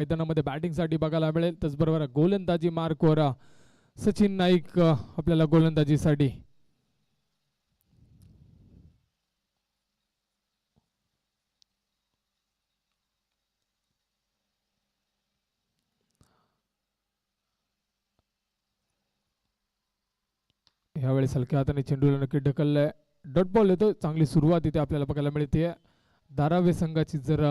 मैदानामध्ये बॅटिंगसाठी बघायला मिळेल. त्याचबरोबर गोलंदाजी मार्कवर सचिन नाईक आपल्याला गोलंदाजीसाठी. यावेळेस हलक्या हाताने चेंडूला नक्की ढकललाय. डॉट बॉल येतो. चांगली सुरुवात इथे आपल्याला बघायला मिळते. धारावी संघाची जर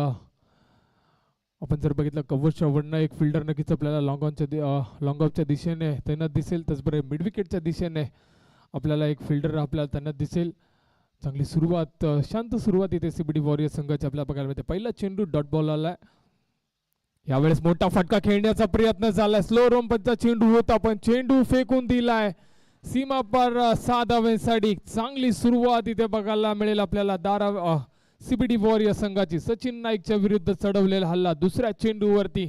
आपण जर बघितलं कव्हर श्रवणनं एक फिल्डर नक्कीच आपल्याला लॉंग ऑफच्या दिशेने तैनात दिसेल. त्याचबरोबर मिड विकेटच्या दिशेने आपल्याला एक फिल्डर आपल्याला तैनात दिसेल. चांगली सुरुवात, शांत सुरुवात इथे सीबीडी वॉरियर संघाची आपल्याला बघायला मिळते. पहिला चेंडू डॉट बॉल आलाय. यावेळेस मोठा फटका खेळण्याचा प्रयत्न झालाय. स्लो रोमपचा चेंडू होता पण चेंडू फेकून दिलाय सीमा पर 6 धावांसाठी. चांगली सुरुवात इथे बघायला मिळेल आपल्याला सीबीडी वॉरियर संघाची. सचिन नाईकच्या विरुद्ध चढवलेला हल्ला दुसऱ्या चेंडूवरती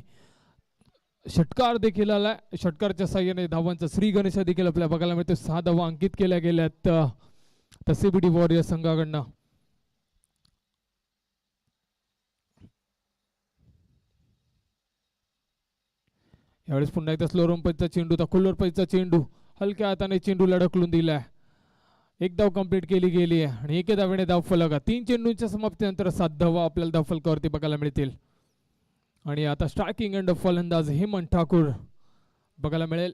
षटकार देखील आलाय. षटकारच्या साह्याने धावांचा श्री गणेश देखील आपल्याला बघायला मिळते. 6 धावा अंकित केल्या गेल्यात सीबीडी वॉरियर संघाकडनं. यावेळेस पुन्हा एकदा स्लो रोमपचा चेंडू, खुल्लोर पैचा चेंडू हलक्या हाताने चेंडूला ढकलून दिलाय. एक धाव कंप्लीट केली गेली आहे आणि एके धावेने धाव फलक. 3 चेंडूंच्या समाप्तीनंतर 7 धावा आपल्याला धाव फलकावरती बघायला मिळतील. आणि आता स्ट्रायकिंग एंड फलंदाज हेमंत ठाकूर बघायला मिळेल.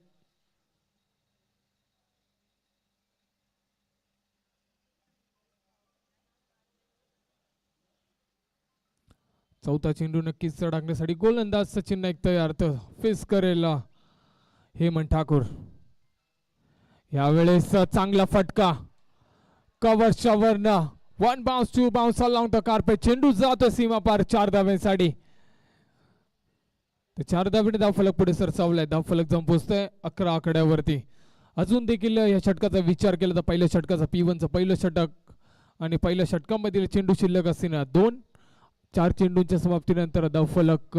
चौथा चेंडू नक्कीच टाकण्यासाठी गोलंदाज सचिन नाईक तयार. फेस करेल हेमंत ठाकूर. यावेळेस चांगला फटका कव्हरच्या वरनं. 1 bounce 2 bounce along the carpet. चेंडू जातो सीमा पार 4 धाव्यांसाठी. 4 धावेने धाव फलक पुढे सरसावलाय. धाव फलक जाऊन पोहोचतोय 11 आकड्यावरती. अजून देखील या षटकाचा विचार केला तर पहिल्या षटकाचा P1चं पहिलं षटक आणि पहिल्या षटकामधील चेंडू शिल्लक असताना 4 चेंडूंच्या समाप्तीनंतर धाव फलक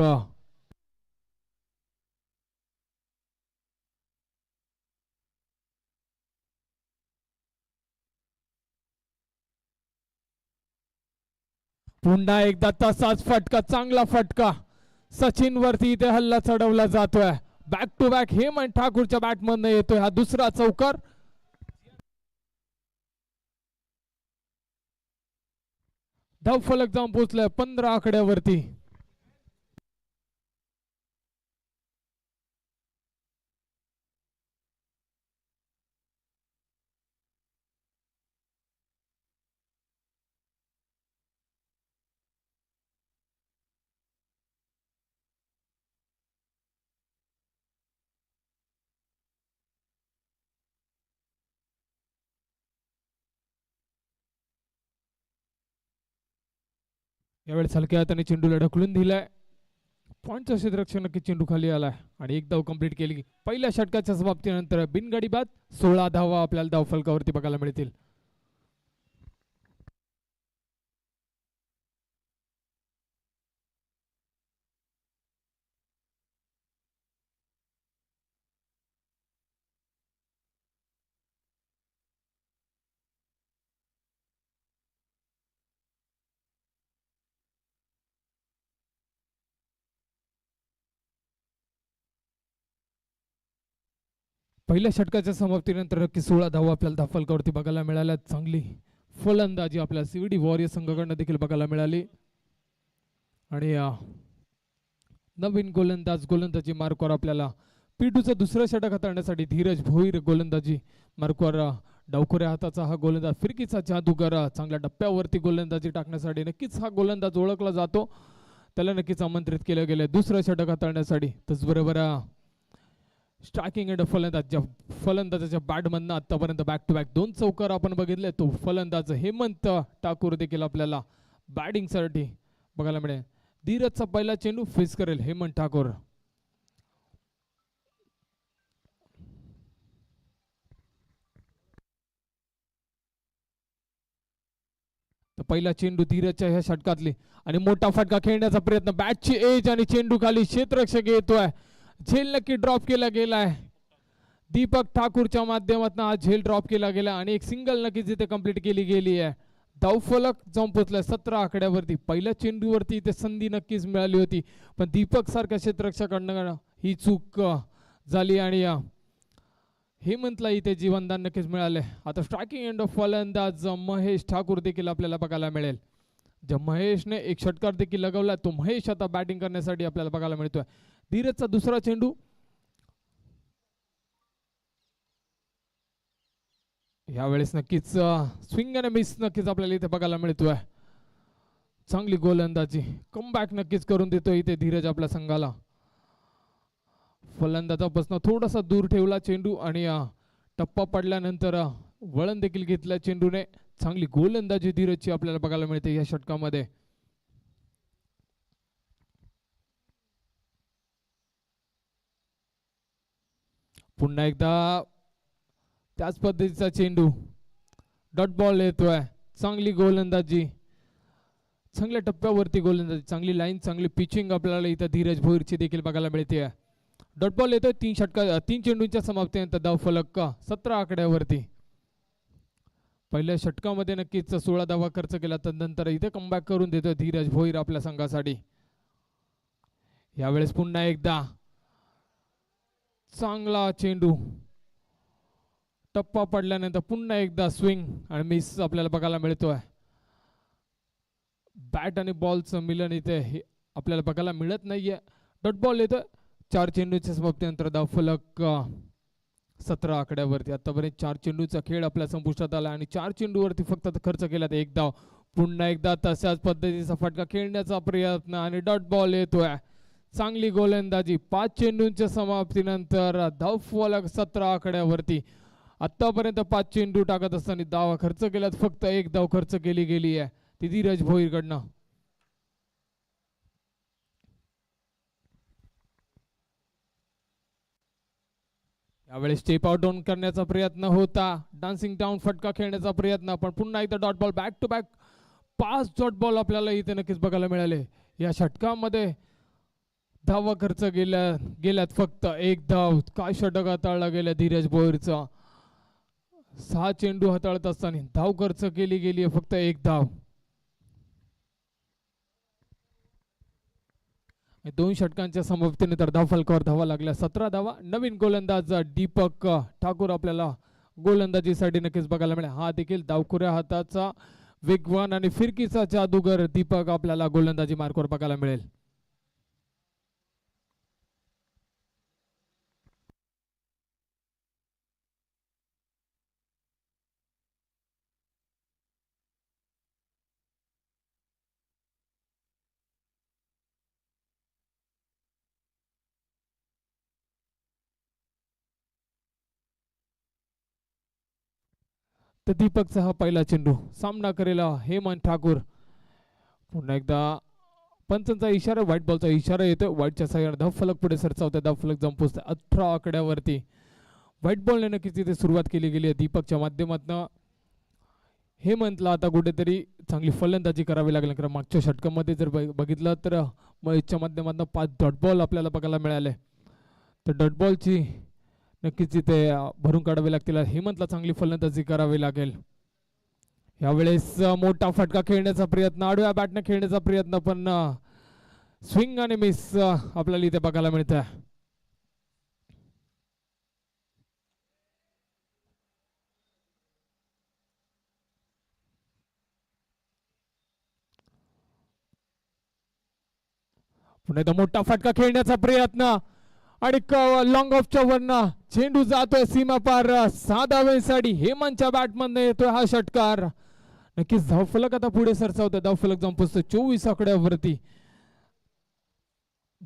पुन्हा एकदा तसाच फटका, चांगला फटका सचिन वरती इथे हल्ला चढवला जातोय. बॅक टू बॅक हेमंत ठाकूरच्या बॅटमधनं येतोय हा दुसरा चौकार. धाव फलक जाऊन पोहोचलाय 15 आकड्यावरती. यावेळेस हलक्या हाताने चेंडूला ढकलून दिलाय. पॉईंटचं क्षेत्ररक्षण नक्की चेंडू खाली आलाय आणि एक धाव कंप्लीट केली. पहिल्या षटकाच्या समाप्तीनंतर बिनगडी बाद 16 धावा आपल्याला धाव फलकावरती बघायला मिळतील. पहिल्या षटकाच्या समाप्तीनंतर नक्की 16 धावा आपल्याला धाव फलकावरती बघायला मिळाल्या. चांगली फलंदाजी आपल्या सीबीडी वॉरियर संघाकडनं देखील बघायला मिळाली. आणि नवीन गोलंदाजी मार्कवर आपल्याला P2चं दुसरं षटक हाताळण्यासाठी धीरज भोईर गोलंदाजी मार्कवर. डावखुऱ्या हाताचा हा गोलंदाज, फिरकीचा जादूगार, चांगल्या टप्प्यावरती गोलंदाजी टाकण्यासाठी नक्कीच हा गोलंदाज ओळखला जातो. त्याला नक्कीच आमंत्रित केलं गेलं दुसरं षटक हाताळण्यासाठी. त्याचबरोबर स्ट्रायकिंग एंड फलंदाजाच्या बॅटमधनं आतापर्यंत बॅक टू बॅक 2 चौकार आपण बघितले. तो फलंदाज हेमंत ठाकूर देखील आपल्याला बॅटिंगसाठी बघायला मिळेल. धीरजचा पहिला चेंडू फेस करेल हेमंत ठाकूर. पहिला चेंडू धीरजच्या ह्या षटकातली आणि मोठा फटका खेळण्याचा प्रयत्न. बॅटची एज आणि चेंडू खाली क्षेत्ररक्षक येतोय. झेल नक्की ड्रॉप केला गेलाय. दीपक ठाकूरच्या माध्यमातून हा झेल ड्रॉप केला गेला आणि एक सिंगल नक्कीच इथे कंप्लीट केली गेली आहे. धावफलक जाऊन पोहोचलाय 17 आकड्यावरती. पहिल्या चेंडूवरती इथे संधी नक्कीच मिळाली होती, पण दीपक सारख्या क्षेत्ररक्षकाकडनं ही चूक झाली आणि हेमंतला इथे जीवनदान नक्कीच मिळाले. आता स्ट्रायकिंग एंड ऑफ फलंदाज महेश ठाकूर देखील आपल्याला बघायला मिळेल. ज्या महेशने एक षटकार देखील लगावला तो महेश आता बॅटिंग करण्यासाठी आपल्याला बघायला मिळतोय. धीरजचा दुसरा चेंडू, यावेळेस नक्कीच स्विंग आणि मिस नक्कीच आपल्याला इथे बघायला मिळतोय. चांगली गोलंदाजी, कमबॅक नक्कीच करून देतोय इथे धीरज आपल्या संघाला. फलंदाजापासून थोडासा दूर ठेवला चेंडू आणि टप्पा पडल्यानंतर वळण देखील घेतलं चेंडूने. चांगली गोलंदाजी धीरजची आपल्याला बघायला मिळते या षटकामध्ये. पुन्हा एकदा त्याच पद्धतीचा चेंडू, डॉट बॉल येतोय. चांगली गोलंदाजी, चांगल्या टप्प्यावरती गोलंदाजी, चांगली लाईन, चांगली पिचिंग आपल्याला इथं धीरज भोईरची देखील बघायला मिळते. डॉट बॉल येतोय. 3 चेंडूंच्या समाप्तीनंतर धाव फलक 17 आकड्यावरती. पहिल्या षटकामध्ये नक्कीच 16 धावा खर्च केला, नंतर इथे कमबॅक करून देतोय धीरज भोईर आपल्या संघासाठी. यावेळेस पुन्हा एकदा चांगला चेंडू, टप्पा पडल्यानंतर पुन्हा एकदा स्विंग आणि मिस आपल्याला बघायला मिळतोय. बॅट आणि बॉलचं मिलन इथे आपल्याला बघायला मिळत नाहीये. डॉट बॉल येतोय. 4 चेंडूच्या समाप्तीनंतर धाव फलक 17 आकड्यावरती. आतापर्यंत 4 चेंडूचा खेळ आपल्या संपुष्टात आला आणि 4 चेंडूवरती फक्त खर्च केला 1 धाव. पुन्हा एकदा तशाच पद्धतीचा फटका खेळण्याचा प्रयत्न आणि डॉट बॉल येतोय. चांगली गोलंदाजी. 5 चेंडूंच्या समाप्तीनंतर धाव फलक 17 आकड्यावरती. आतापर्यंत 5 चेंडू टाकत असताना धावा खर्च केल्यात फक्त 1 धाव खर्च केली गेली आहे ती धीरज भोईरकडनं. यावेळेस स्टेप आउट डाऊन करण्याचा प्रयत्न होता, डान्सिंग डाऊन फटका खेळण्याचा प्रयत्न, पण पुन्हा एकदा dot ball. Back to back 5 dot ball आपल्याला इथे नक्कीच बघायला मिळाले. या षटकामध्ये धावा खर्च गेल्यात फक्त 1 धाव. काय षटक हाताळला गेल्या धीरज भोईरचा. 6 चेंडू हाताळत असताना धाव खर्च केली गेली आहे फक्त 1 धाव. 2 षटकांच्या समाप्तीनंतर धाव फलकावर धावा लागल्या 17 धावा. नवीन गोलंदाज दीपक ठाकूर आपल्याला गोलंदाजीसाठी नक्कीच बघायला मिळेल. हा देखील डावखुऱ्या हाताचा वेगवान आणि फिरकीचा जादूगर दीपक आपल्याला गोलंदाजी मार्कवर बघायला मिळेल. तर दीपकचा हा पहिला चेंडू, सामना करेल हेमंत ठाकूर. पुन्हा एकदा पंचांचा इशारा, व्हाईट बॉलचा इशारा येतो. व्हाईटच्या साह्याने धाव फलक पुढे सरसावते. धाव फलक जाऊन पोहोचते 18 आकड्यावरती. व्हाईट बॉलने नक्कीच तिथे सुरुवात केली गेली आहे दीपकच्या माध्यमातून. हेमंतला आता कुठेतरी चांगली फलंदाजी करावी लागेल, कारण मागच्या षटकामध्ये जर बघितलं तर महेशच्या माध्यमातून 5 डॉट बॉल आपल्याला बघायला मिळाले. तर डॉट बॉलची नक्कीच इथे भरून काढावे लागतील. हेमंतला चांगली फलंदाजी करावी लागेल. यावेळेस मोठा फटका खेळण्याचा प्रयत्न, आडव्या बॅटने खेळण्याचा प्रयत्न, पण स्विंग आणि मिस आपल्याला इथे बघायला मिळत आहे. पुन्हा एकदा मोठा फटका खेळण्याचा प्रयत्न आणि लॉंग ऑफच्या वरनं चेंडू जातोय सीमा पार 6 धावांसाठी. हेमंतच्या बॅटमधनं येतोय हा षटकार. नक्कीच धावफलक आता पुढे सरसावतोय. धावफलक जाऊन पोहोचतोय 24 आकड्यावरती.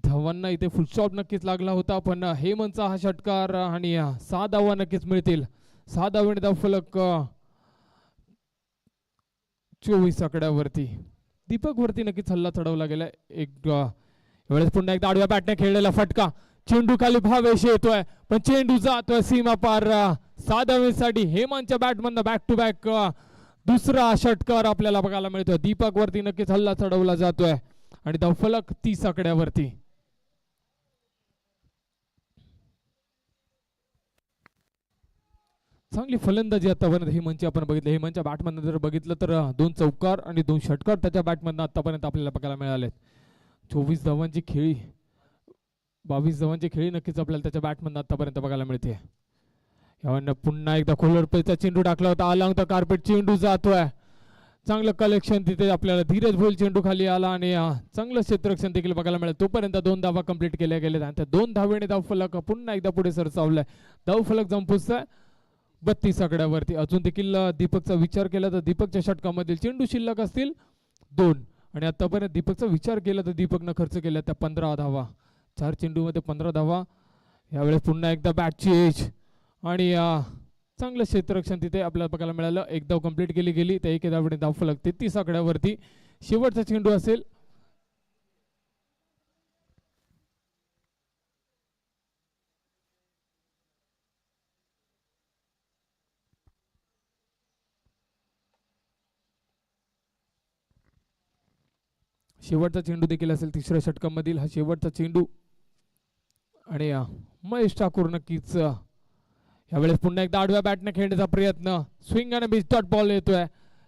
धावांना इथे फुलस्टॉप नक्कीच लागला होता, पण हेमंतचा हा षटकार आणि 6 धावा नक्कीच मिळतील. 6 धावांनी धावफलक 24 आकड्यावरती. दीपक वरती नक्कीच हल्ला चढवला गेलाय. वेळेस पुन्हा एकदा आडव्या बॅटने खेळलेला फटका, चेंडू खाली भावेश येतोय, पण चेंडू जातोय सीमा पार 6 धावांसाठी. हेमंतच्या बॅटमधनं बॅक टू बॅक दुसरा षटकार आपल्याला बघायला मिळतोय. दीपक वरती नक्कीच हल्ला चढवला जातोय आणि धावफलक 30 आकड्यावरती. चांगली फलंदाजी आतापर्यंत हेमंतची आपण बघितली. हेमंतच्या बॅटमधनं जर बघितलं तर 2 चौकार आणि 2 षटकार त्याच्या बॅटमधनं आतापर्यंत आपल्याला बघायला मिळालेत. 24 धावांची खेळी, 22 धावांची खेळी नक्कीच आपल्याला त्याच्या बॅटमधनं आतापर्यंत बघायला मिळते. यावरनं पुन्हा एकदा खोलवर पैचा चेंडू टाकला होता, आला होता कार्पेट, चेंडू जातोय. चांगलं कलेक्शन तिथे आपल्याला धीरज भोईल चेंडू खाली आला आणि चांगलं क्षेत्ररक्षण देखील बघायला मिळालं. तोपर्यंत 2 धावा कंप्लीट केल्या गेल्या आणि त्या 2 धावेने धावफलक पुन्हा एकदा पुढे सरसावलाय. धावफलक जाऊन पोहोचतोय 32 आकड्यावरती. अजून देखील दीपकचा विचार केला तर दीपकच्या षटकामधील चेंडू शिल्लक असतील 2 आणि आतापर्यंत दीपकचा विचार केला तर दीपकनं खर्च केल्या त्या 15 धावा. 4 चेंडूमध्ये 15 धावा. यावेळेस पुन्हा एकदा बॅटची एज आणि चांगलं क्षेत्ररक्षण तिथे आपल्याला बघायला मिळालं. एक धाव कंप्लीट केली गेली त्या एके धावेने धावफलक 33 आकड्यावरती. शेवटचा चेंडू असेल शेवटचा चेंडू देखील असेल तिसऱ्या षटकामधील हा शेवटचा चेंडू आणि महेश ठाकूर नक्कीच यावेळेस पुन्हा एकदा आडव्या बॅटने खेळण्याचा प्रयत्न. स्विंग आणि मिस डॉट बॉल येतोय.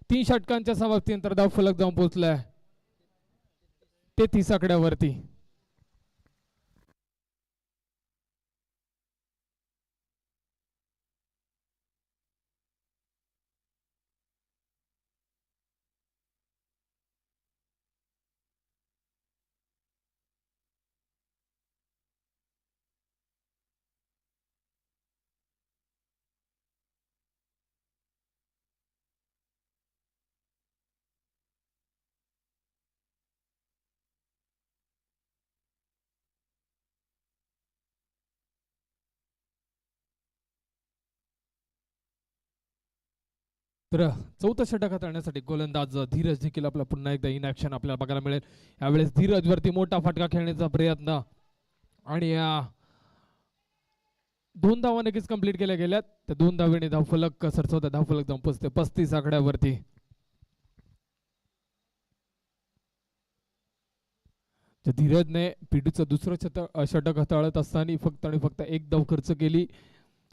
3 षटकांच्या समाप्तीनंतर धावफलक जाऊन पोहोचलाय 33 आकड्यावरती. तर चौथं षटक हाताळण्यासाठी गोलंदाज धीरज देखील आपला पुन्हा एकदा इन ऍक्शन आपल्याला बघायला मिळेल. यावेळेस धीरज वरती मोठा फटका खेळण्याचा प्रयत्न आणि 2 धावा नक्कीच कंप्लीट केल्या गेल्यात. त्या 2 धावेने धावफलक सरसवता धावफलक जाऊन पोहोचते 35 आकड्यावरती. धीरजने पीडूचं दुसरं षटक हाताळत असताना फक्त आणि फक्त 1 धाव खर्च केली.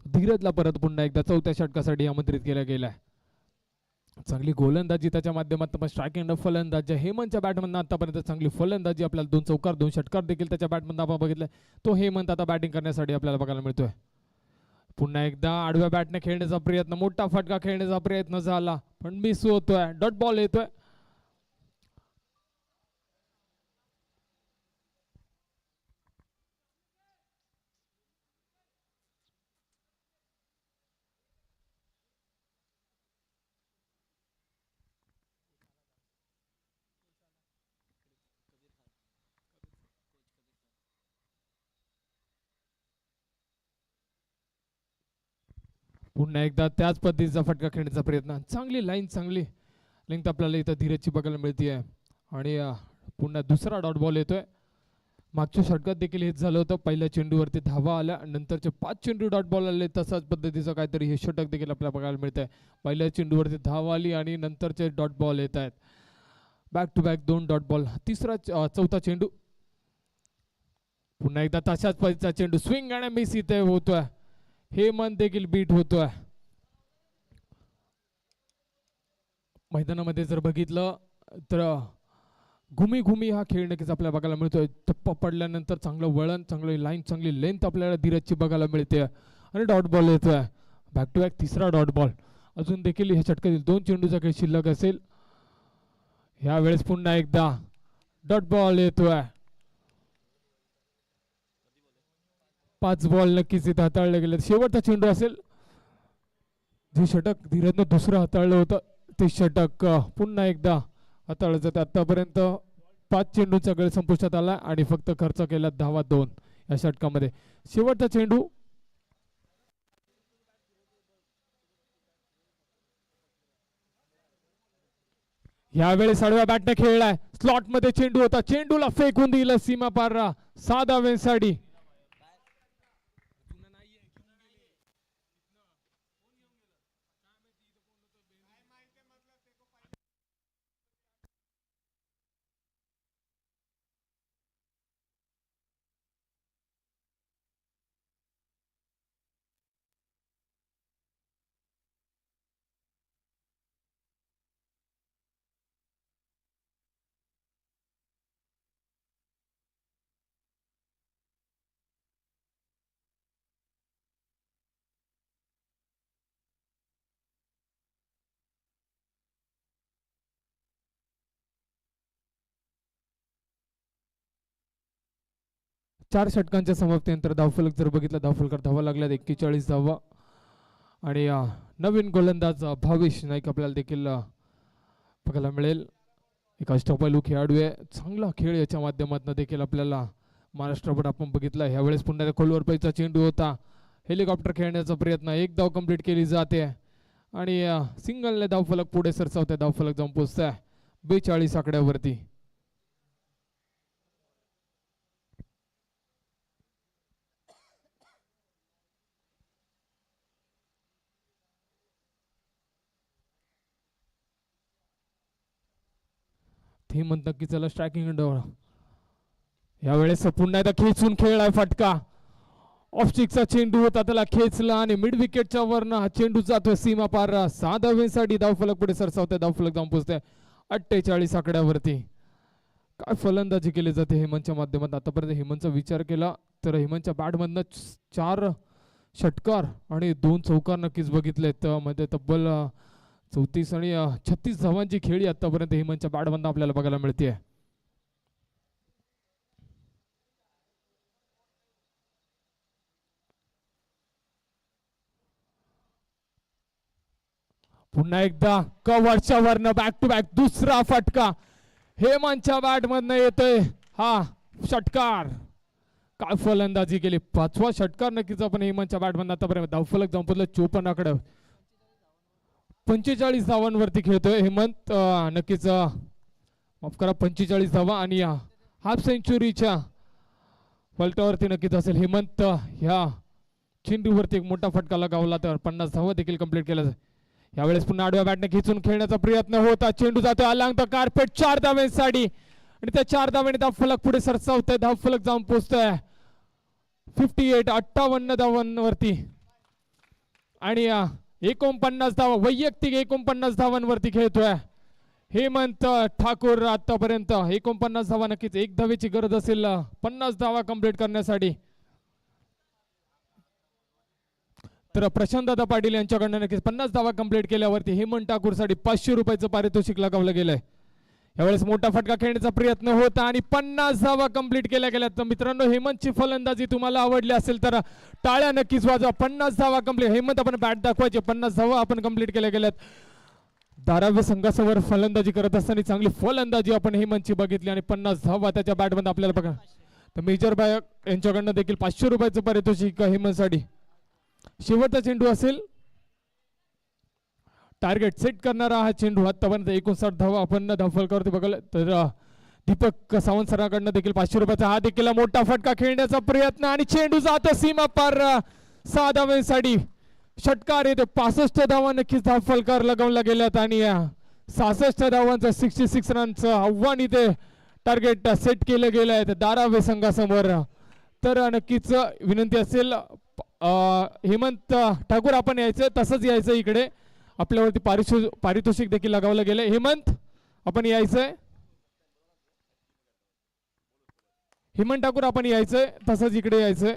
धीरजला परत पुन्हा एकदा चौथ्या षटकासाठी आमंत्रित केलं गेलाय. चांगली गोलंदाजी त्याच्या माध्यमातून स्ट्रायकिंग फलंदाजी हेमंतच्या बॅटमधून आतापर्यंत चांगली फलंदाजी आपल्याला 2 चौकार 2 षटकार देखील त्याच्या बॅटमधून आपण बघितलं. तो हेमंत आता बॅटिंग करण्यासाठी आपल्याला बघायला मिळतोय. पुन्हा एकदा आडव्या बॅटने खेळण्याचा प्रयत्न, मोठा फटका खेळण्याचा प्रयत्न झाला पण मिस होतोय. डॉट बॉल येतोय. पुन्हा एकदा त्याच पद्धतीचा फटका खेळण्याचा प्रयत्न. चांगली लाईन, चांगली लेंथ आपल्याला इथं धीरजची बघायला मिळते आणि पुन्हा दुसरा डॉट बॉल येतोय. मागच्या षटकात देखील हेच झालं होतं. पहिल्या चेंडूवरती धावा आल्या, नंतरचे 5 चेंडू डॉट बॉल आले. तसाच पद्धतीचं काहीतरी हे षटक देखील आपल्याला बघायला मिळतंय. पहिल्या चेंडूवरती धावा आली आणि नंतरचे डॉट बॉल येत आहेत. Back to back 2 dot ball. चौथा चेंडू पुन्हा एकदा तशाच पद्धतीचा चेंडू, स्विंग आणि मिस इथे होतोय. हेमंत देखील बीट होतोय. मैदानामध्ये जर बघितलं तर घुमी घुमी हा खेळ नक्कीच आपल्याला बघायला मिळतोय. टप्पा पडल्यानंतर चांगलं वळण, चांगली लाईन, चांगली लेंथ आपल्याला धीरजची बघायला मिळते आणि डॉट बॉल येतोय. बॅक टू बॅक तिसरा डॉट बॉल. अजून देखील ह्या षटकातील 2 चेंडूचा खेळ शिल्लक असेल. यावेळेस पुन्हा एकदा डॉट बॉल येतोय. 5 बॉल नक्कीच इथे हाताळले गेले. शेवटचा चेंडू असेल. जे षटक धीरजनं दुसरं हाताळलं होतं ते षटक पुन्हा एकदा हाताळलं जातं. आतापर्यंत 5 चेंडूचा खेळ संपुष्टात आला आणि फक्त खर्च केला धावा 2 या षटकामध्ये. शेवटचा चेंडू यावेळेस आडव्या बॅटने खेळलाय. स्लॉट मध्ये चेंडू होता, चेंडूला फेकून दिलं सीमा पार 6 धावांसाठी. 4 षटकांच्या समाप्तीनंतर धावफलक जर बघितला, धावफलकावर धावा लागल्यात 41 धावा. आणि नवीन गोलंदाज भावेश नाईक आपल्याला देखील बघायला मिळेल. एक अष्टपैलू खेळाडू आहे, चांगला खेळ याच्या माध्यमातून देखील आपल्याला महाराष्ट्रावर आपण बघितला. ह्यावेळेस पुन्हा खोलवर पैचा चेंडू होता, हेलिकॉप्टर खेळण्याचा प्रयत्न, एक धाव कंप्लीट केली जाते आणि सिंगलने धावफलक पुढे सरसावते. धावफलक जाऊन पोहोचताय 42 आकड्यावरती. ते म्हणतात की चला स्ट्रायकिंग यावेळेस पुन्हा एकदा खेचून खेळलाय फटका. ऑफस्टिकचा चेंडू होता, त्याला खेचला आणि मिड विकेटच्या वरनं हा चेंडू जातोय सीमा पार. 6 धावेसाठी धावफलक पुढे सरसावते. धावफलक जाऊन पोहोचते 48 आकड्यावरती. काय फलंदाजी केली जाते हेमंतच्या माध्यमातून. आतापर्यंत हेमंतचा विचार केला तर हेमंतच्या बॅटमधनं 4 षटकार आणि 2 चौकार नक्कीच बघितलेत. मध्ये तब्बल 34 आणि 36 धावांची खेळी आतापर्यंत हेमंतच्या बॅटमधनं आपल्याला बघायला मिळते. पुन्हा एकदा कव्हरच्या वरनं बॅक टू बॅक दुसरा फटका हेमंतच्या बॅटमधनं येतोय हा षटकार. काय फलंदाजी केली, 5वा षटकार नक्कीच आपण हेमंतच्या बॅटमधनं आतापर्यंत. धावफलक जाऊन पोहोचलं 54 आकडे. 45 धावांवरती खेळतोय हेमंत. नक्कीच माफ करा 45 धावा आणि हाफ सेंचुरीच्या पलटावरती नक्कीच असेल हेमंत. ह्या चेंडूवरती एक मोठा फटका लगावला तर 50 धावा देखील कंप्लीट केल्या. यावेळेस पुन्हा आडव्या बॅटने खिचून खेळण्याचा प्रयत्न होता. चेंडू जातोय अलॉंग द कार्पेट 4 धावांसाठी आणि त्या 4 धावांनी धावफलक पुढे सरसावतोय. धावफलक जाऊन पोहोचतोय 58 धावांवरती आणि 49 धावा वैयक्तिक 49 धावांवरती खेळतोय हेमंत ठाकूर. आतापर्यंत 49 धावा, नक्कीच 1 धावेची गरज असेल 50 धावा कंप्लीट करण्यासाठी. तर प्रशांत दादा पाटील यांच्याकडनं नक्कीच 50 धावा कंप्लीट केल्यावरती हेमंत ठाकूरसाठी 500 रुपयाचं पारितोषिक लगावलं गेलंय. यावेळेस मोठा फटका खेळण्याचा प्रयत्न होता आणि 50 धावा कंप्लीट केल्या गेल्यात. तर मित्रांनो, हेमंतची फलंदाजी तुम्हाला आवडली असेल तर टाळ्या नक्कीच वाजवा. 50 धावा कंप्लीट. हेमंत आपण बॅट दाखवायचे, 50 धावा आपण कंप्लीट केल्या गेल्यात. धाराव्य संघासमोर फलंदाजी करत असताना चांगली फलंदाजी आपण हेमंतची बघितली आणि 50 धावा त्याच्या बॅटमध्ये आपल्याला बघा. तर मेजर बाय यांच्याकडनं देखील 500 रुपयाचं पारितोषिक हेमंतसाठी. शेवटचा चेंडू असेल, टार्गेट सेट करणारा हा चेंडू. आतापर्यंत 59 धावा आपण धावफलकावरती बघायला. तर दीपक सावंत सरांकडनं देखील 500 रुपयाचा हा देखील मोठा फटका खेळण्याचा प्रयत्न आणि चेंडू जातो सीमा पार 6 धावांसाठी. षटकार येतो. 65 धावा नक्कीच धावफलकार लगावला गेल्यात आणि 66 धावांचं 66 रनचं आव्हान इथे टार्गेट सेट केलं गेलं आहे धारावे संघासमोर. तर नक्कीच विनंती असेल हेमंत ठाकूर आपण यायचं, तसंच यायचं इकडे. आपल्यावरती पारितोषिक देखील लगावलं गेलंय. हेमंत आपण यायचंय. हेमंत ठाकूर आपण यायचंय, तसंच इकडे यायचंय.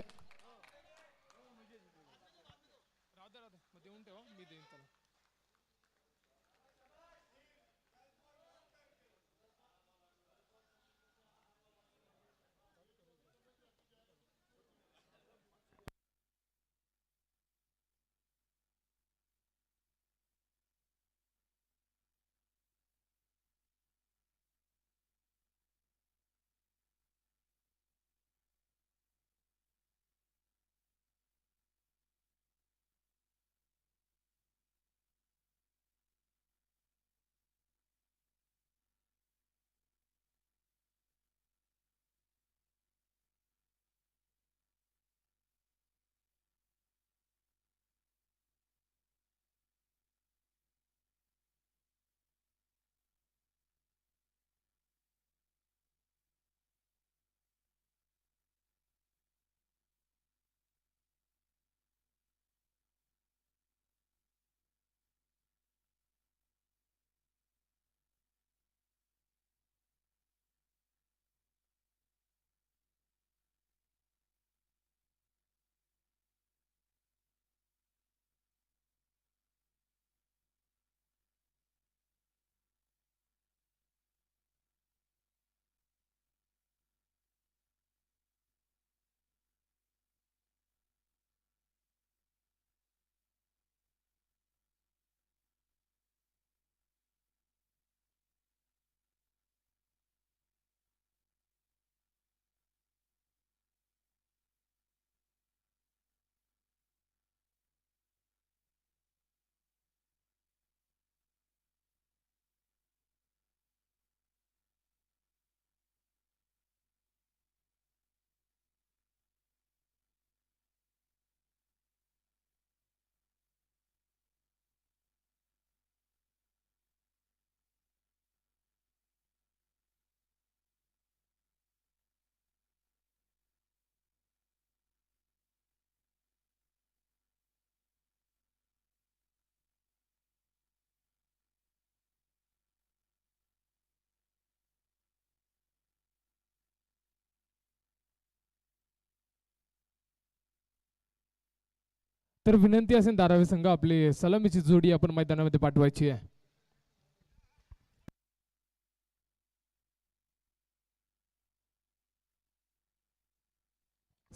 तर विनंती असेल धारावी संघ आपली सलामीची जोडी आपण मैदानामध्ये पाठवायची आहे.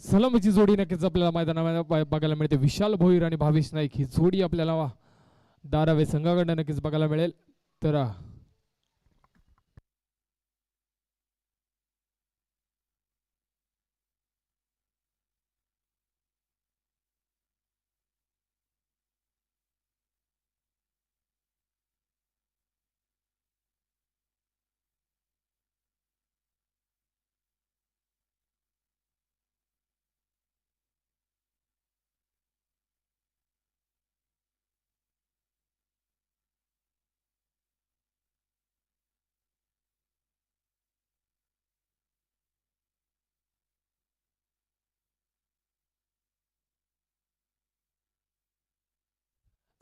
सलामीची जोडी नक्कीच आपल्याला मैदानामध्ये बघायला मिळते. विशाल भोईर आणि भावेश नाईक ही जोडी आपल्याला धारावी संघाकडनं नक्कीच बघायला मिळेल. तर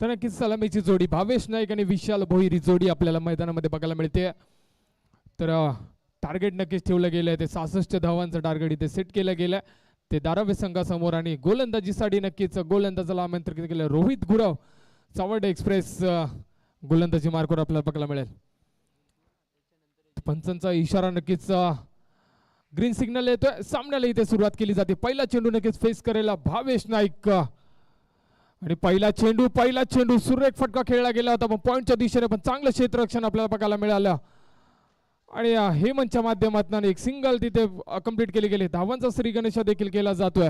तर नक्कीच सलामीची जोडी भावेश नाईक आणि विशाल भोईर ही जोडी आपल्याला मैदानामध्ये बघायला मिळते. तर टार्गेट नक्कीच ठेवलं गेलं ते 66 धावांचं टार्गेट इथे सेट केलं गेलं ते धारावी संघासमोर. आणि गोलंदाजीसाठी नक्कीच गोलंदाजाला आमंत्रित केलं रोहित गुरव चावड एक्सप्रेस गोलंदाजी मार्कवर आपल्याला बघायला मिळेल. पंचांचा इशारा नक्कीच ग्रीन सिग्नल येतोय. सामन्याला इथे सुरुवात केली जाते. पहिला चेंडू नक्कीच फेस करेल भावेश नाईक आणि पहिला चेंडू सुरेख फटका खेळला गेला होता पण पॉईंटच्या दिशेने पण चांगलं क्षेत्ररक्षण आपल्याला बघायला मिळालं आणि हेमंतच्या माध्यमातून एक सिंगल तिथे कंप्लीट केली गेली. धावांचा श्री गणेश देखील केला जातोय.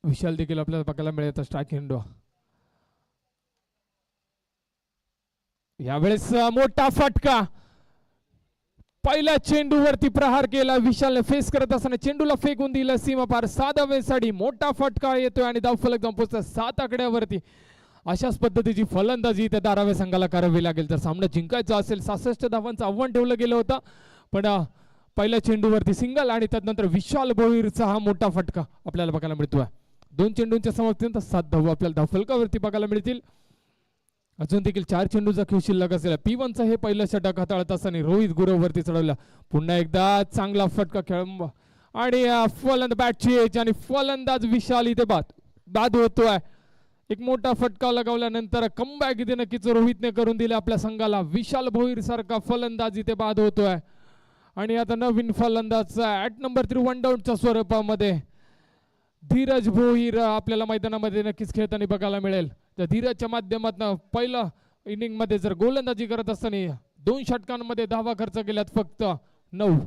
विशाल देखील आपल्याला बघायला मिळत स्ट्राईक हिंडो. यावेळेस मोठा फटका पहिल्या चेंडूवरती प्रहार केला विशालने फेस करत असताना चेंडूला फेकून दिलं सीमा पार 6 धावेसाठी. मोठा फटका येतोय आणि धावफलक जाऊन पोहोचतो 7 आकड्यावरती. अशाच पद्धतीची फलंदाजी त्या धारावी संघाला करावी लागेल तर सामना जिंकायचा असेल. 66 धावांचं आव्हान ठेवलं गेलं होतं पण पहिल्या चेंडूवरती सिंगल आणि त्यानंतर विशाल भोईरचा हा मोठा फटका आपल्याला बघायला मिळतोय. 2 चेंडूंच्या समाप्तीनंतर 7 धावा आपल्याला धावफलकावरती बघायला मिळतील. अजून देखील 4 चेंडूचा खेळ शिल्लक असेल. P1चा हे पहिलं षटक हाताळत असताना रोहित गुरव वरती चढवला. पुन्हा एकदा चांगला फटका खेळ आणि फलंदाज बॅटची एज आणि फलंदाज विशाल इथे बाद होतोय. एक मोठा फटका लगावल्यानंतर कमबॅक इथे नक्कीच रोहितने करून दिले आपल्या संघाला. विशाल भोईर सारखा फलंदाज इथे बाद होतोय आणि आता नवीन फलंदाज ॲट नंबर 3 वन डाऊनच्या स्वरूपामध्ये धीरज भोईर आपल्याला मैदानामध्ये नक्कीच खेळताना बघायला मिळेल. त्या धीरजच्या माध्यमातून पहिलं इनिंग मध्ये जर गोलंदाजी करत असताना 2 षटकांमध्ये धावा खर्च केल्यात फक्त 9.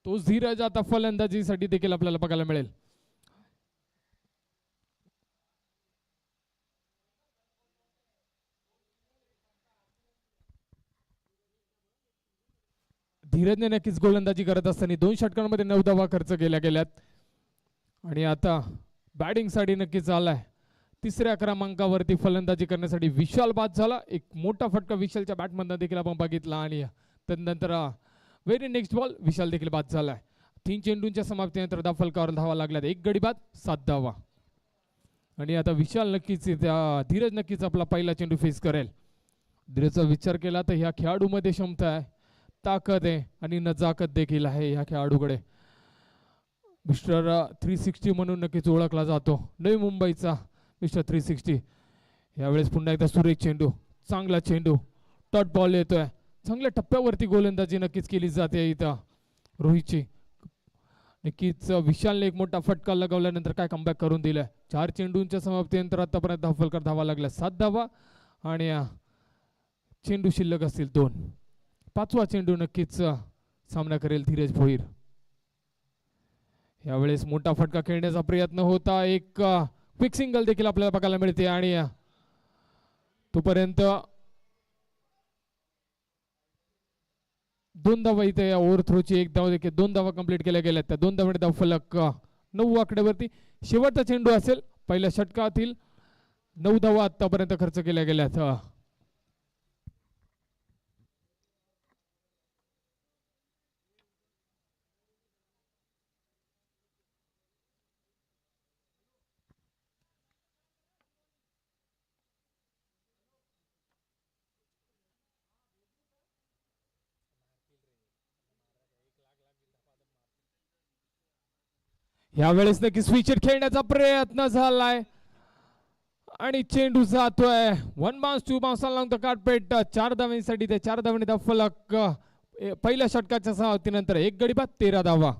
तो धीरज आता फलंदाजीसाठी देखील आपल्याला बघायला मिळेल. धीरजने नक्कीच गोलंदाजी करत असताना 2 षटकांमध्ये 9 धावा खर्च केल्या गेल्यात आणि आता बॅटिंग साठी नक्कीच आलाय. 3ऱ्या क्रमांकावरती फलंदाजी करण्यासाठी विशाल बाद झाला. एक मोठा फटका विशालच्या बॅटमधनं देखील आपण बघितला आणि त्यानंतर व्हेरी नेक्स्ट बॉल विशाल देखील बाद झालाय. 3 चेंडूंच्या समाप्तीनंतर धावफलकावर धावा लागल्यात. 1 गडी बाद 7 धावा आणि आता विशाल नक्कीच धीरज नक्कीच आपला पहिला चेंडू फेस करेल. धीरजचा विचार केला तर ह्या खेळाडूमध्ये क्षमता आहे, ताकद आहे आणि नजाकत देखील आहे ह्या खेळाडूकडे. मिस्टर 360 म्हणून नक्कीच ओळखला जातो. नवी मुंबईचा मिस्टर 360. यावेळेस पुन्हा एकदा सुरेख चेंडू, चांगला चेंडू, डॉट बॉल येतोय. चांगल्या टप्प्यावरती गोलंदाजी नक्कीच केली जाते इथं रोहितची. नक्कीच विशालने एक मोठा फटका लगावल्यानंतर काय कमबॅक करून दिलाय. 4 चेंडूंच्या समाप्तीनंतर आतापर्यंत धावफलकावर धावा लागल्या 7 धावा आणि चेंडू शिल्लक असतील 2. 5वा चेंडू नक्कीच सामना करेल धीरज भोईर. यावेळेस मोठा फटका खेळण्याचा प्रयत्न होता. एक क्विक सिंगल देखील आपल्याला बघायला मिळते आणि तोपर्यंत 2 धावा इथे या ओव्हर थ्रोची 1 धाव देखील 2 धावा कंप्लीट केल्या गेल्या. त्या 2 धावांनी धावफलक 9 आकड्यावरती. शेवटचा चेंडू असेल पहिल्या षटकातील. 9 धावा आतापर्यंत खर्च केल्या गेल्यात. यावेळेस नक्कीच विकेट खेळण्याचा प्रयत्न झालाय आणि चेंडू जातोय. One bounce two bounce along the carpet. 4 धावांसाठी ते 4 धावांचा फलक. पहिल्या षटकाच्या समाप्तीनंतर 1 गडी बाद 13 धावा.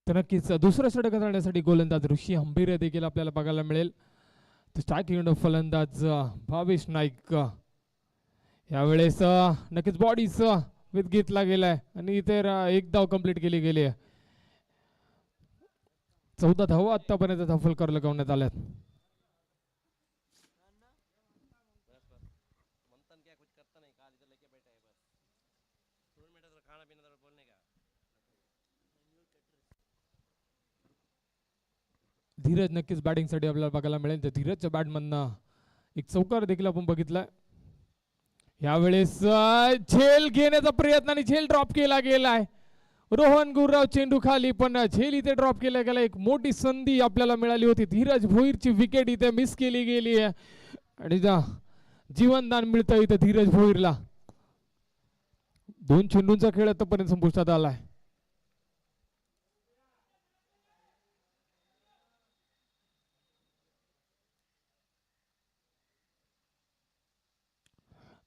तर नक्कीच दुसरं षटक करण्यासाठी गोलंदाज ऋषी हंबीर देखील आपल्याला बघायला मिळेल. स्ट्रायकिंग फलंदाज भावेश नाईक. यावेळेस नक्कीच बॉडीज विथ घेतला गेलाय आणि इथे एक धाव कंप्लीट केली गेली आहे. 14 धावा आतापर्यंत फलकार लगावण्यात आल्यात. धीरज नक्कीच बॅटिंगसाठी आपल्याला बघायला मिळेल. तर धीरजच्या बॅटमधनं एक चौकार देखील आपण बघितलाय. यावेळेस झेल घेण्याचा प्रयत्न आणि झेल ड्रॉप केला गेलाय. रोहन गुरराव चेंडू खाली, पण झेल इथे ड्रॉप केला गेला. एक मोठी संधी आपल्याला मिळाली होती. धीरज भोईरची विकेट इथे मिस केली गेली आहे आणि जीवनदान मिळतं इथे धीरज भोईरला. 2 चेंडूंचा खेळ आतापर्यंत संपुष्टात आलाय.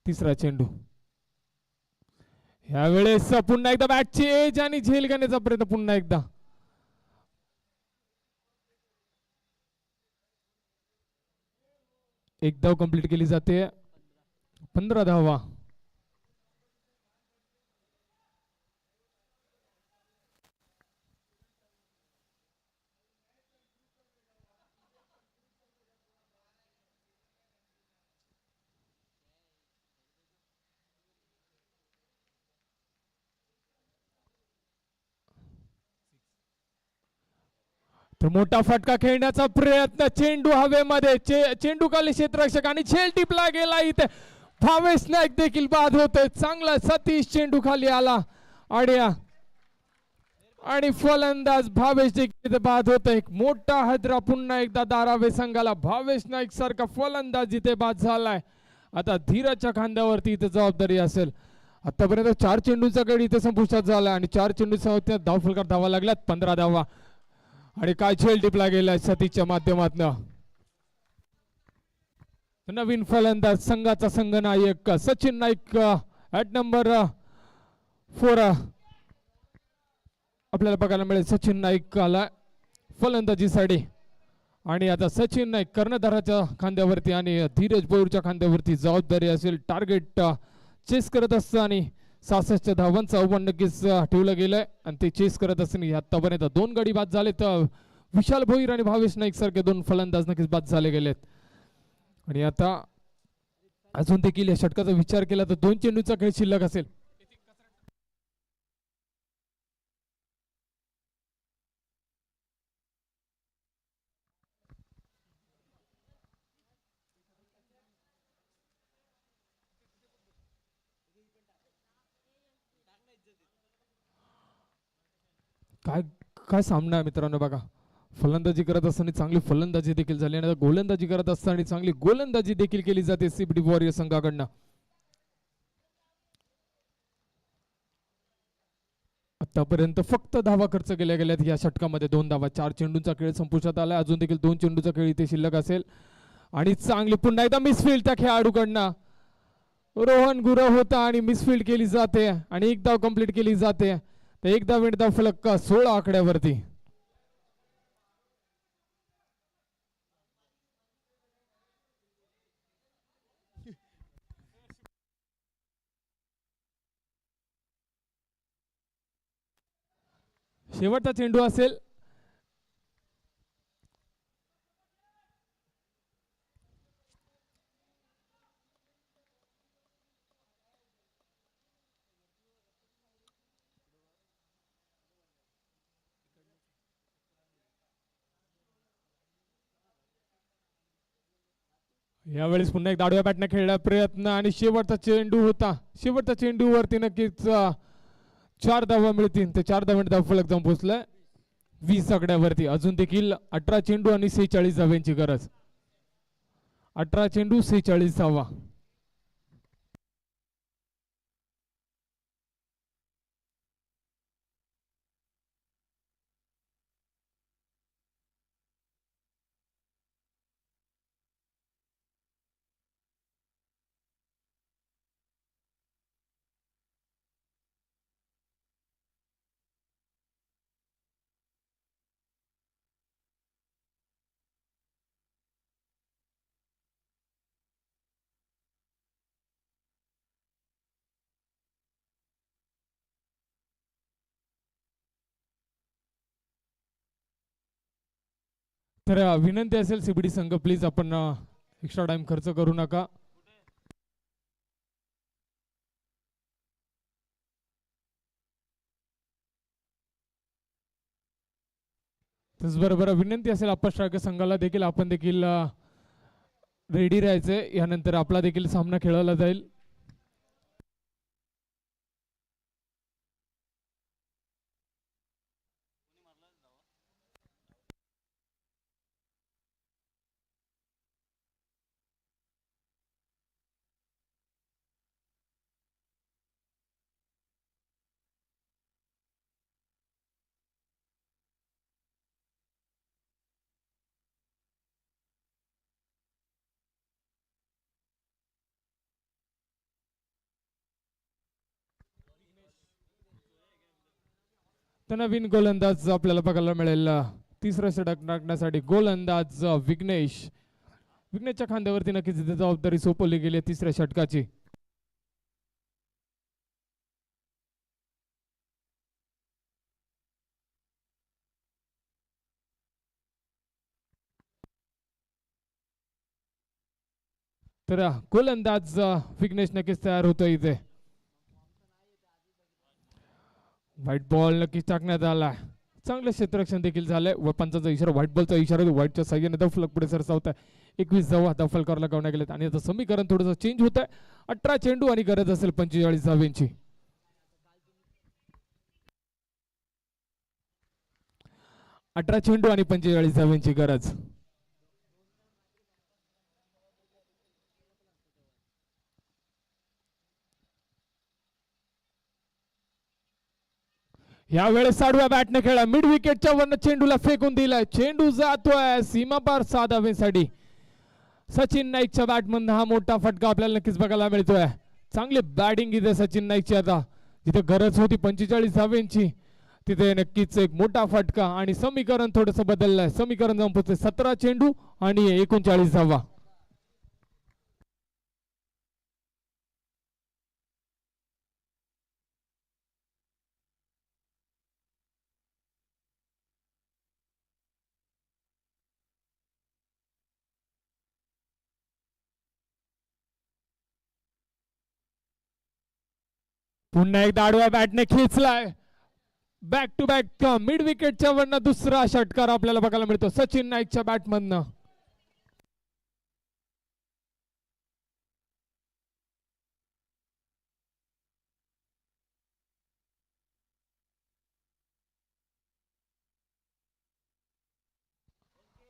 तिसरा चेंडू. यावेळेस पुन्हा एकदा बॅटची एज आणि झेल घेण्याचा प्रयत्न पुन्हा एकदा. एक धाव कंप्लीट केली जाते. 15 धावा. तर मोठा फटका खेळण्याचा प्रयत्न. चेंडू हवेमध्ये, चेंडू खाली क्षेत्ररक्षक आणि झेल टिपला गेला. इथे भावेश नाईक देखील बाद होते. चांगला सतीश चेंडू खाली आला आणि फलंदाज भावेश देखील बाद होत. एक मोठा हादरा पुन्हा एकदा धारावे संघाला. भावेश नाईक सारखा फलंदाज इथे बाद झालाय. आता धीरजच्या खांद्यावरती इथे जबाबदारी असेल. आतापर्यंत 4 चेंडूंचा खेळ इथे संपुष्टात झाला आणि 4 चेंडू धाव फलकार धावा लागल्यात. 15 धावा आणि काय झेल टिपला गेलाय सतीशच्या माध्यमातून. नवीन फलंदाज संघाचा संघनायक सचिन नाईक ॲट नंबर 4 आपल्याला बघायला मिळेल. सचिन नाईक आला फलंदाजीसाठी आणि आता सचिन नाईक कर्णधाराच्या खांद्यावरती आणि धीरज भोईरच्या खांद्यावरती जबाबदारी असेल. टार्गेट चेस करत असताना 66 धावांचं आव्हान नक्कीच ठेवलं गेलंय आणि ते चेस करत असताना आतापर्यंत 2 गडी बाद झाले. तर विशाल भोईर आणि भावेश नाईक सारखे 2 फलंदाज नक्कीच बाद झाले गेलेत. आणि आता अजून देखील या षटकाचा विचार केला तर 2 चेंडूचा खेळ शिल्लक असेल. काय काय सामना आहे मित्रांनो. बघा, फलंदाजी करत असताना चांगली फलंदाजी देखील झाली आणि गोलंदाजी करत असताना चांगली गोलंदाजी देखील केली जाते सीबीडी वॉरियर संघाकडनं. आतापर्यंत फक्त धावा खर्च केल्या गेल्यात या षटकामध्ये. 2 धावा. 4 चेंडूंचा खेळ संपुष्टात आला. अजून देखील 2 चेंडूचा खेळ इथे शिल्लक असेल आणि चांगली पुन्हा एकदा मिसफील्ड त्या खेळाडूकडनं. रोहन गुरव होता आणि मिसफील्ड केली जाते आणि 1 धाव कंप्लीट केली जाते. तर 1 धाव फलक 16 आकड्यावरती. शेवटचा चेंडू असेल. यावेळेस पुन्हा एक दाडव्या बॅटने खेळला प्रयत्न आणि शेवटचा चेंडू होता. शेवटच्या चेंडूवरती नक्कीच 4 धावा मिळतील. ते 4 धावांनी धावफलक जाऊन पोहोचलाय 20 आकड्यावरती. अजून देखील 18 चेंडू आणि 46 धाव्यांची गरज. 18 चेंडू 46 धावा. तर विनंती असेल सीबीडी संघ प्लीज आपण एक्स्ट्रा टाइम खर्च करू नका. त्याचबरोबर विनंती असेल अपस्ट्रायकर संघाला देखील आपण देखील रेडी राहायचंय. यानंतर आपला देखील सामना खेळवला जाईल. तर नवीन गोलंदाज आपल्याला बघायला मिळेल. तिसरं षटक टाकण्यासाठी गोलंदाज विघ्नेश. विघ्नेशच्या खांद्यावरती नक्कीच जबाबदारी सोपवली गेली आहे तिसऱ्या षटकाची. तर गोलंदाज विघ्नेश नक्कीच तयार होतो इथे. व्हाईट बॉल नक्कीच टाकण्यात आला. चांगलं क्षेत्ररक्षण देखील झालंय व पंचाचा इशारा व्हाईट बॉलचा इशारा व्हाईटच्या साह्याने धावफलक पुढे सरसावत आहे. 21 धावा धावफलकावर लगावण्यात गेलेत आणि आता समीकरण थोडंसं चेंज होत आहे. 18 चेंडू आणि गरज असेल 45 धाव्यांची. 18 चेंडू आणि 45 धाव्यांची गरज. यावेळेस 6व्या बॅटने खेळला. मिड विकेटच्या वरनं चेंडूला फेकून दिलाय. चेंडू जातोय सीमापार 6 धावेसाठी. सचिन नाईकच्या बॅटमधून हा मोठा फटका आपल्याला नक्कीच बघायला मिळतोय. चांगली बॅटिंग इथे सचिन नाईकची. आता जिथे गरज होती 45 धाव्यांची तिथे नक्कीच एक मोठा फटका आणि समीकरण थोडस बदललंय. समीकरण जाऊन पोहोचते 17 चेंडू आणि 39 धावा. पुन्हा एकदा आडव्या बॅटने खेचलाय. बॅक टू बॅक मिड विकेटच्या वरनं दुसरा षटकार आपल्याला बघायला मिळतो सचिन नाईकच्या बॅटमधनं.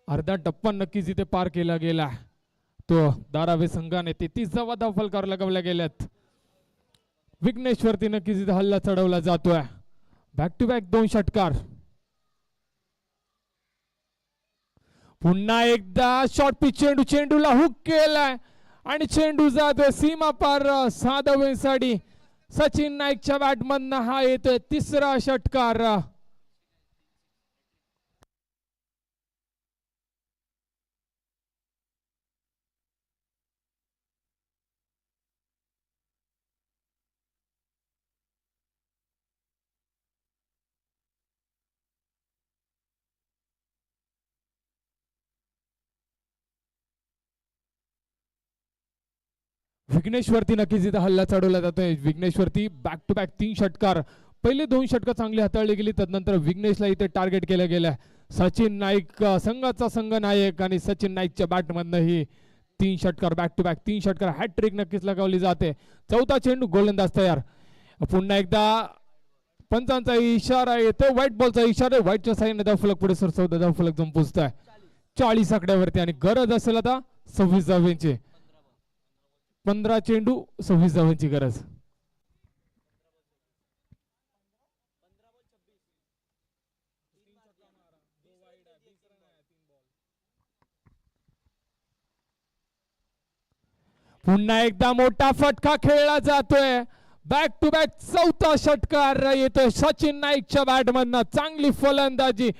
अर्धा टप्पा नक्कीच इथे पार केला गेला. तो धारावी संघाने 33 धावा धावफलकावर लगावल्या गेल्यात. विघ्नेश्वरती नक्कीच इथे हल्ला चढवला जातोय. बॅक टू बॅक 2 षटकार. पुन्हा एकदा शॉर्ट पिच चेंडू. चेंडूला हुक केलाय आणि चेंडू जातोय सीमा पार 6 धावांसाठी. सचिन नाईकच्या बॅटमधनं हा येतोय तिसरा षटकार. विघ्नेश्वरती नक्कीच इथं हल्ला चढवला जातोय. विघ्नेश्वरती बॅक टू बॅक 3 षटकार, पहिले 2 षटकार चांगली हाताळली गेली, तदनंतर विघ्नेशला इथे टार्गेट केलं गेलं. सचिन नाईक संघाचा संघ नायक आणि सचिन नाईकच्या बॅटमधनं ही 3 षटकार बॅक टू बॅक 3 षटकार हॅट्रिक नक्कीच लगावली जाते. चौथा चेंडू गोलंदाज तयार. पुन्हा एकदा पंचांचा इशारा येतो, व्हाईट बॉलचा इशारा. व्हाईटच्या साईडने धावफलक पुढे सरसवतो, धावफलक जाऊन पोहोचतोय 40 आकड्यावरती आणि गरज असेल आता 26 धावांची. 15 चेंडू 26 धावांची गरज. पुन्हा एकदा मोठा फटका खेळला जातोय. बॅक टू बॅक चौथा षटकार येतोय सचिन नाईकच्या बॅटमधनं. चांगली फलंदाजी,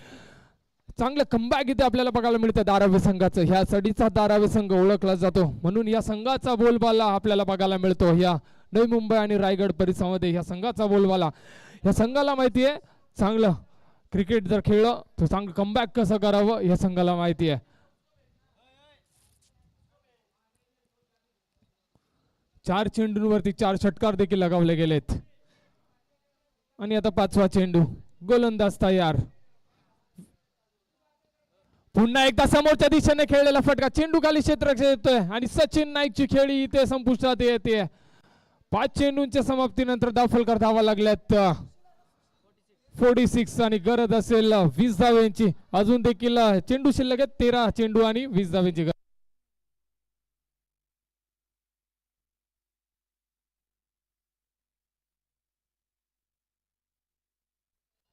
चांगलं कमबॅक इथे आपल्याला बघायला मिळतं धारावी संघाचं. ह्या सडीचा धारावी संघ ओळखला जातो म्हणून या संघाचा बोलबाला आपल्याला बघायला मिळतो. या नवी मुंबई आणि रायगड परिसरामध्ये या संघाचा बोलबाला. या संघाला माहिती आहे चांगलं क्रिकेट जर खेळलं तर चांगलं कमबॅक कसं करावं या संघाला माहिती आहे. 4 चेंडूंवरती 4 षटकार देखील लगावले गेलेत. आणि आता 5वा चेंडू, गोलंदाज तयार. पुन्हा एकदा समोरच्या दिशेने खेळलेला फटका, चेंडू खाली क्षेत्ररक्षण येतोय आणि सचिन नाईकची खेळी इथे संपुष्टात येते. 5 चेंडूंच्या समाप्तीनंतर धावफलकार धावा लागल्यात 46 आणि गरज असेल 20 धावांची. अजून देखील चेंडू शिल्लक आहेत 13 चेंडू आणि 20 धावांची.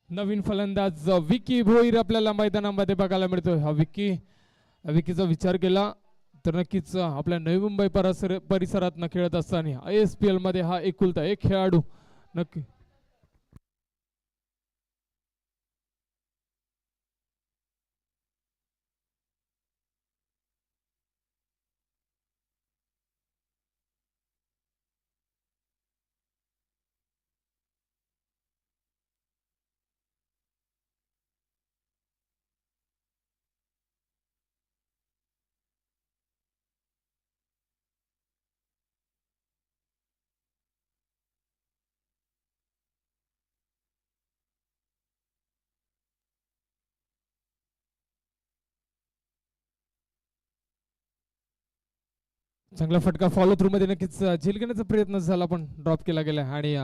नवीन फलंदाज विकी भोईर आपल्याला मैदानामध्ये बघायला मिळतोय. हा विकीचा विचार केला तर नक्कीच आपल्या नवी मुंबई परिसरात खेळत असताना ISPL मध्ये हा एकुलता एक खेळाडू नक्की. चांगला फटका फॉलो थ्रू मध्ये नक्कीच झेल घेण्याचा प्रयत्न झाला पण ड्रॉप केला गेला आणि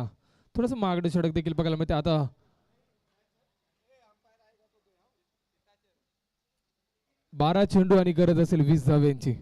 थोडस मागडे षटक देखील बघायला मिळते. आता 12 चेंडू आणि गरज असेल 20 धावांची.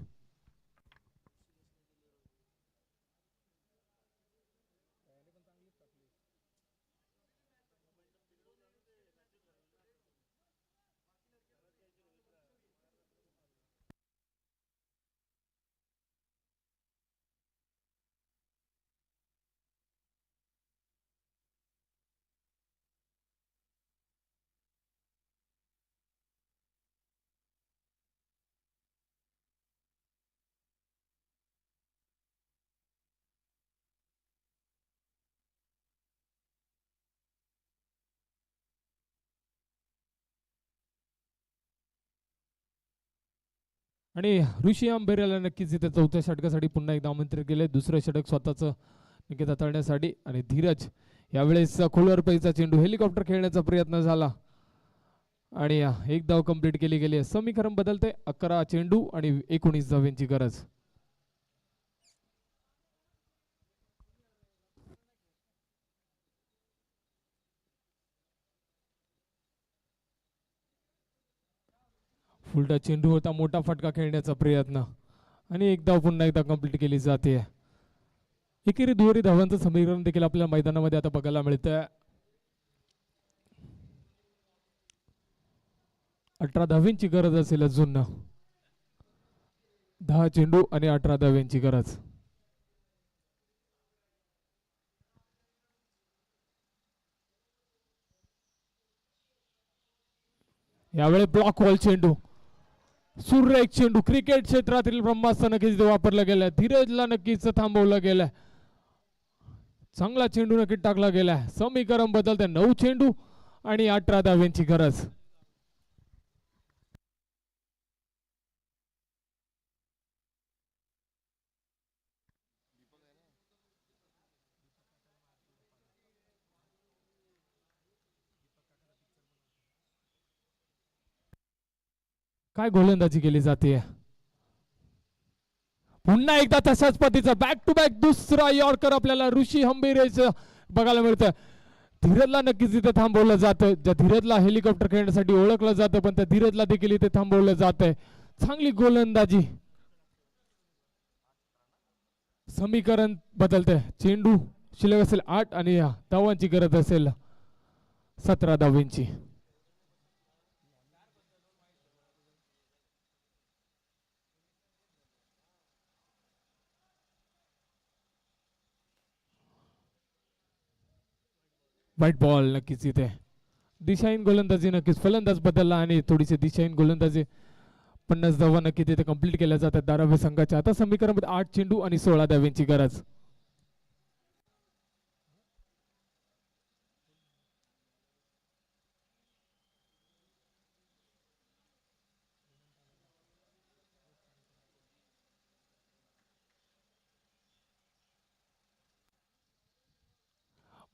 आणि ऋषी आंबेऱ्याला नक्कीच इथे चौथ्या षटकासाठी पुन्हा एकदा आमंत्रित केले. दुसरं षटक स्वतःच नक्कीच हाताळण्यासाठी. आणि धीरज यावेळेस खोलवर पैसा चेंडू हेलिकॉप्टर खेळण्याचा प्रयत्न झाला आणि एक धाव कंप्लीट केली गेली. समीकरण बदलते 11 चेंडू आणि 19 धावांची गरज. फुलटा चेंडू होता, मोठा फटका खेळण्याचा प्रयत्न आणि एक धाव पुन्हा एकदा कंप्लीट केली जाते. एकेरी दुहेरी धावांचं समीकरण देखील आपल्या मैदानामध्ये आता बघायला मिळतंय. 18 धावांची गरज असेल अजून. 10 चेंडू आणि 18 धावांची गरज. यावेळी ब्लॉक वॉल चेंडू, सुरेख चेंडू, क्रिकेट क्षेत्रातील ब्रह्मास्त्र नक्कीच वापरला गेलाय. धीरजला नक्कीच थांबवलं गेलंय. चांगला चेंडू नक्कीच टाकला गेलाय. समीकरण बदलते 9 चेंडू आणि 18 धावांची गरज. काय गोलंदाजी केली जाते. पुन्हा एकदा तशाच पद्धतीचा बॅक टू बॅक दुसरा यॉर्कर आपल्याला ऋषी हंबीरेचं बघायला मिळतं. धीरजला नक्कीच इथे थांबवलं जातं. ज्या धीरजला हेलिकॉप्टर खेळण्यासाठी ओळखलं जातं पण त्या धीरजला देखील इथे थांबवलं जात आहे. चांगली गोलंदाजी. समीकरण बदलते. चेंडू शिल्लक असेल 8 आणि धावांची गरज असेल 17 धावांची. व्हाईट बॉल नक्कीच इथे दिशाहीन गोलंदाजी. नक्कीच फलंदाज बदलला आणि थोडीशी दिशाहीन गोलंदाजी. 50 धावा नक्की तिथे कंप्लीट केल्या जातात धारावी संघाच्या. आता समीकरणामध्ये 8 चेंडू आणि 16 धावांची गरज.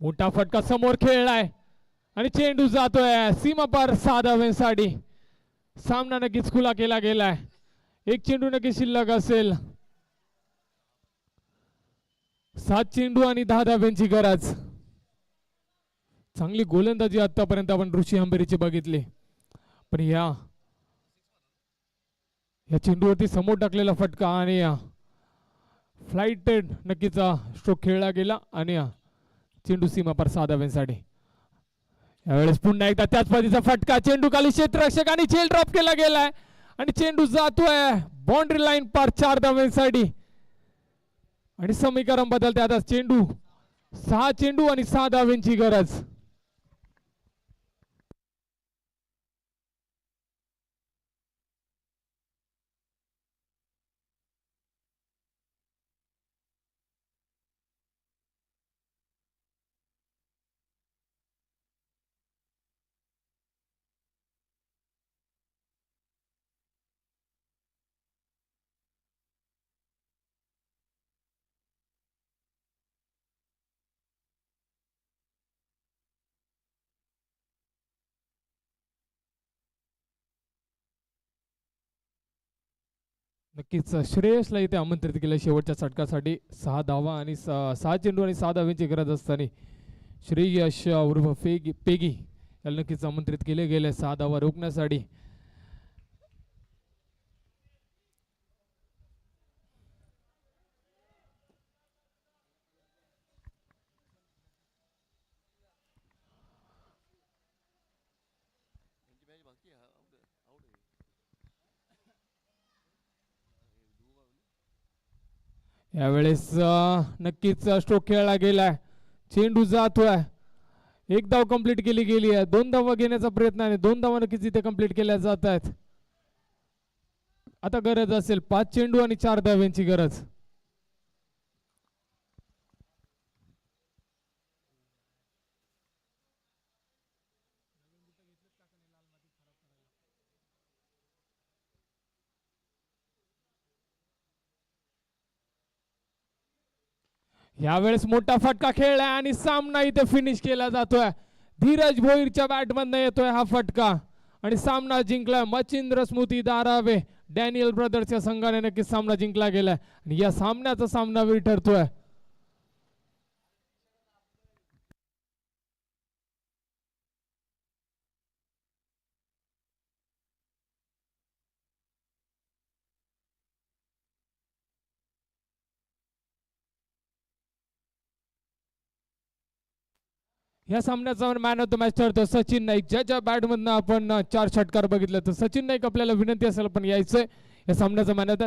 मोठा फटका समोर खेळलाय आणि चेंडू जातोय सीमा पार 6 धावांसाठी. सामना नक्कीच खुला केला गेलाय. एक चेंडू नक्कीच शिल्लक असेल. 7 चेंडू आणि 10 धावांची गरज. चांगली गोलंदाजी आतापर्यंत आपण ऋषी हंबीरेची बघितली पण या चेंडूवरती समोर टाकलेला फटका आणि फ्लाइट नक्कीच स्ट्रोक खेळला गेला आणि चेंडू सीमा पार 6 धावांसाठी. यावेळेस पुन्हा एकदा त्याच पद्धतीचा फटका. चेंडू खाली क्षेत्ररक्षक आणि झेल ड्रॉप केला गेलाय आणि चेंडू जातोय बाउंड्री लाईन पार 4 धावांसाठी आणि समीकरण बदलते. आता चेंडू 6 चेंडू आणि 6 धावांची गरज. नक्कीच श्रेयसला इथे आमंत्रित केलं शेवटच्या षटकासाठी. 6 धावा आणि 6 चेंडू आणि 6 धावांची गरज असताना श्रेयस उर्फ पेगी याला नक्कीच आमंत्रित केले गेले 6 धावा रोखण्यासाठी. यावेळेस नक्कीच स्ट्रोक खेळला गेलाय. चेंडू जातोय. एक धाव कंप्लीट केली गेली आहे. 2 धावा घेण्याचा प्रयत्न आहे. 2 धावा नक्कीच इथे कंप्लीट केल्या जात आहेत. आता गरज असेल 5 चेंडू आणि 4 धावांची गरज. यावेळेस मोठा फटका खेळलाय आणि सामना इथे फिनिश केला जातोय. धीरज भोईरच्या बॅटमधनं येतोय हा फटका आणि सामना जिंकलाय मच्छिंद्र स्मृती धारावे डॅनियल ब्रदर्सच्या संघाने नक्कीच सामना जिंकला गेलाय आणि या सामन्याचा सामनावीर ठरतोय या सामन्याचा मॅन ऑफ द मॅच ठरतो सचिन नाईक. ज्याच्या बॅटमधनं आपण 4 षटकार बघितले तर सचिन नाईक आपल्याला विनंती असेल पण यायचंय या सामन्याचा मॅन ऑफ द